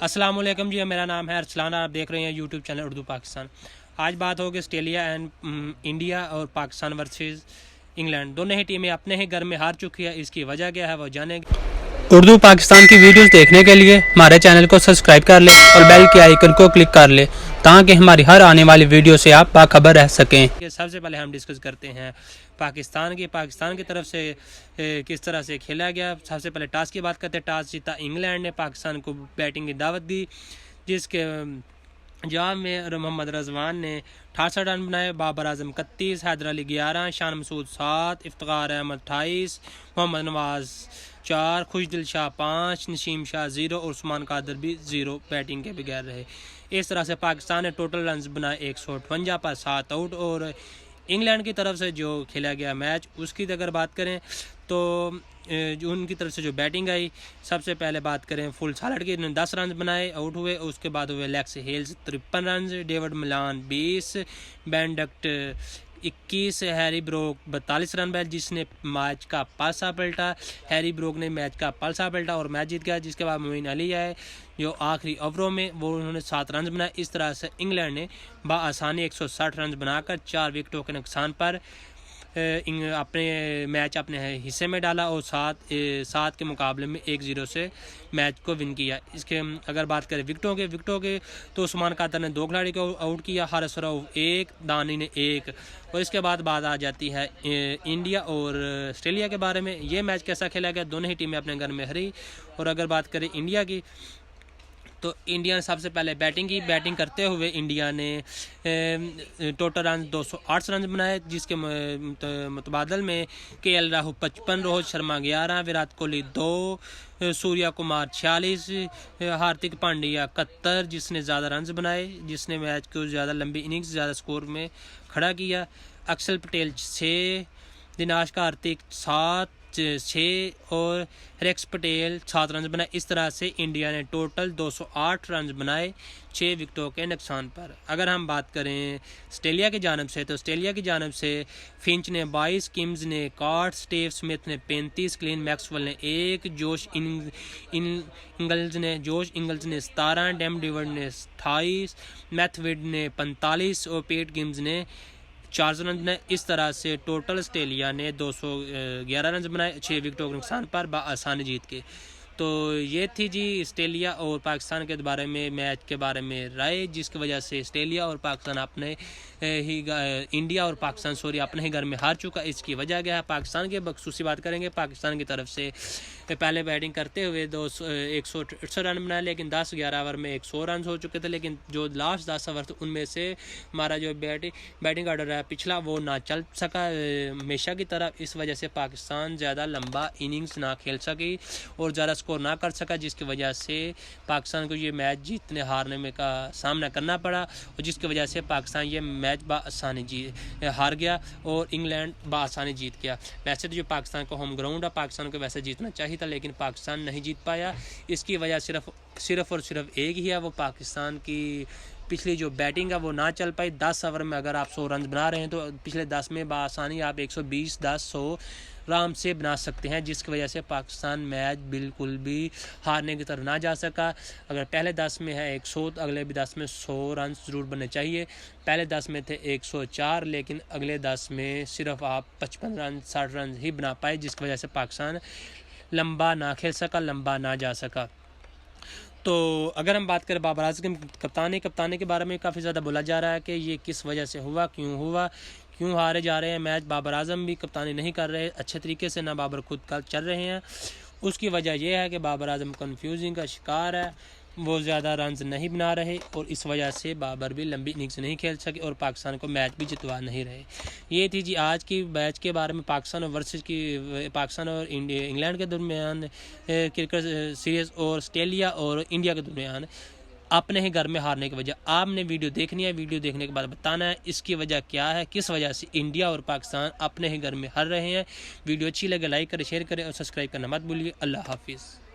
अस्सलाम वालेकुम जी, मेरा नाम है अरसलान। आप देख रहे हैं यूट्यूब चैनल उर्दू पाकिस्तान। आज बात होगी ऑस्ट्रेलिया एंड इंडिया और पाकिस्तान वर्सेस इंग्लैंड। दोनों ही टीमें अपने ही घर में हार चुकी है। इसकी वजह क्या है वो जानेंगे। उर्दू पाकिस्तान की वीडियोस देखने के लिए हमारे चैनल को सब्सक्राइब कर लें और बेल के आइकन को क्लिक कर लें ताकि हमारी हर आने वाली वीडियो से आप बाखबर रह सकें। सबसे पहले हम डिस्कस करते हैं पाकिस्तान की तरफ से किस तरह से खेला गया। सबसे पहले टॉस की बात करते हैं। टॉस जीता इंग्लैंड ने, पाकिस्तान को बैटिंग की दावत दी, जिसके जवाब में मोहम्मद रजवान ने 68 रन बनाए, बाबर आजम 31, हैदर अली 11, शान मसूद 7, इफ्तिखार अहमद 28, मोहम्मद नवाज 4, खुशदिल शाह 5, नसीम शाह 0 और उस्मान कादर भी 0 बैटिंग के बगैर रहे। इस तरह से पाकिस्तान ने टोटल रन बनाए 158 पर 7 आउट। और इंग्लैंड की तरफ से जो खेला गया मैच उसकी अगर बात करें तो जो उनकी तरफ से जो बैटिंग आई, सबसे पहले बात करें फुल सालट की, 10 रन बनाए, आउट हुए। उसके बाद हुए लेक्स हेल्स 53 रन, डेविड मिलान 20, बेंडक्ट 21, हैरी ब्रोक 42 रन बनाए, जिसने मैच का पासा पलटा। हैरी ब्रोक ने मैच का पासा पलटा और मैच जीत गया। जिसके बाद मोइन अली आए जो आखिरी ओवरों में वो उन्होंने 7 रन बनाए। इस तरह से इंग्लैंड ने बआसानी 160 रन बनाकर 4 विकेटों के नुकसान पर अपने मैच अपने हिस्से में डाला और 7 के मुकाबले में 1-0 से मैच को विन किया। इसके अगर बात करें विकेटों के तो उस्मान कादर ने 2 खिलाड़ी को आउट किया, हारिस रऊफ 1, दानी ने 1। और इसके बाद बात आ जाती है इंडिया और ऑस्ट्रेलिया के बारे में। ये मैच कैसा खेला गया, दोनों ही टीमें अपने घर में हारी। और अगर बात करें इंडिया की तो इंडिया ने सबसे पहले बैटिंग करते हुए इंडिया ने टोटल रन 208 रन बनाए, जिसके मुतबादल में केएल राहुल 55, रोहित शर्मा 11, विराट कोहली 2, सूर्या कुमार 46, हार्दिक पांड्या 71, जिसने ज़्यादा रन बनाए, जिसने मैच को ज़्यादा लंबी इनिंग्स ज़्यादा स्कोर में खड़ा किया। अक्षर पटेल 6, दिनेश कार्तिक 7, 6 और रेक्स पटेल 7 रन बनाए। इस तरह से इंडिया ने टोटल 208 रन बनाए 6 विकेटों के नुकसान पर। अगर हम बात करें ऑस्ट्रेलिया की जानब से तो ऑस्ट्रेलिया की जानब से फिंच ने 22, किम्स ने 61, स्टीव स्मिथ ने 35, क्लीन मैक्सवेल ने 1, जोश इंगल्स ने 17, डेम डिवर्ड ने 28, मैथविड ने 45 और पेट गिम्स ने 4 रन बनाए। इस तरह से टोटल ऑस्ट्रेलिया ने 211 रन बनाए 6 विकेटों के नुकसान पर बआसानी जीत के। तो ये थी जी ऑस्ट्रेलिया और पाकिस्तान के बारे में मैच के बारे में राय, जिसकी वजह से ऑस्ट्रेलिया और पाकिस्तान अपने ही इंडिया और पाकिस्तान अपने ही घर में हार चुका। इसकी वजह क्या है, पाकिस्तान के बखसूसी बात करेंगे। पाकिस्तान की तरफ से पहले बैटिंग करते हुए 168 रन बनाए, लेकिन 10-11 ओवर में 100 रन हो चुके थे। लेकिन जो लास्ट 10 ओवर थे उनमें से हमारा जो बैटिंग ऑर्डर है पिछला वो ना चल सका हमेशा की तरह। इस वजह से पाकिस्तान ज़्यादा लंबा इनिंग्स ना खेल सकी और ज़्यादा स्कोर ना कर सका, जिसकी वजह से पाकिस्तान को ये मैच हारने में का सामना करना पड़ा और जिसकी वजह से पाकिस्तान ये मैच बआसानी हार गया और इंग्लैंड बआसानी जीत गया। वैसे तो जो पाकिस्तान का होम ग्राउंड है, पाकिस्तान को वैसे जीतना चाहिए था, लेकिन पाकिस्तान नहीं जीत पाया। इसकी वजह सिर्फ और सिर्फ एक ही है, वो पाकिस्तान की पिछली जो बैटिंग है वो ना चल पाई। 10 ओवर में अगर आप 100 रन बना रहे हैं तो पिछले 10 में बआसानी आप 120, 10, 100 आराम से बना सकते हैं, जिसकी वजह से पाकिस्तान मैच बिल्कुल भी हारने की तरफ ना जा सका। अगर पहले 10 में है 100 तो अगले भी 10 में 100 रन ज़रूर बनने चाहिए। पहले 10 में थे 104, लेकिन अगले 10 में सिर्फ आप 55 रन 60 रन ही बना पाए, जिसकी वजह से पाकिस्तान लंबा ना खेल सका, लंबा ना जा सका। तो अगर हम बात करें बाबर आजम कप्तानी के बारे में काफ़ी ज़्यादा बोला जा रहा है कि ये किस वजह से हुआ, क्यों हारे जा रहे हैं मैच। बाबर आजम भी कप्तानी नहीं कर रहे अच्छे तरीके से, ना बाबर खुद का चल रहे हैं। उसकी वजह यह है कि बाबर आजम कन्फ्यूजिंग का शिकार है, वो ज़्यादा रन नहीं बना रहे और इस वजह से बाबर भी लंबी इनिंग्स नहीं खेल सके और पाकिस्तान को मैच भी जितवा नहीं रहे। ये थी जी आज की मैच के बारे में पाकिस्तान और इंग्लैंड के दरमियान क्रिकेट सीरीज़ और ऑस्ट्रेलिया और इंडिया के दरमियान अपने ही घर में हारने की वजह। आपने वीडियो देखनी है, वीडियो देखने के बाद बताना है इसकी वजह क्या है, किस वजह से इंडिया और पाकिस्तान अपने ही घर में हार रहे हैं। वीडियो अच्छी लगे लाइक करें, शेयर करें और सब्सक्राइब करना मत भूलिए। अल्लाह हाफिज़।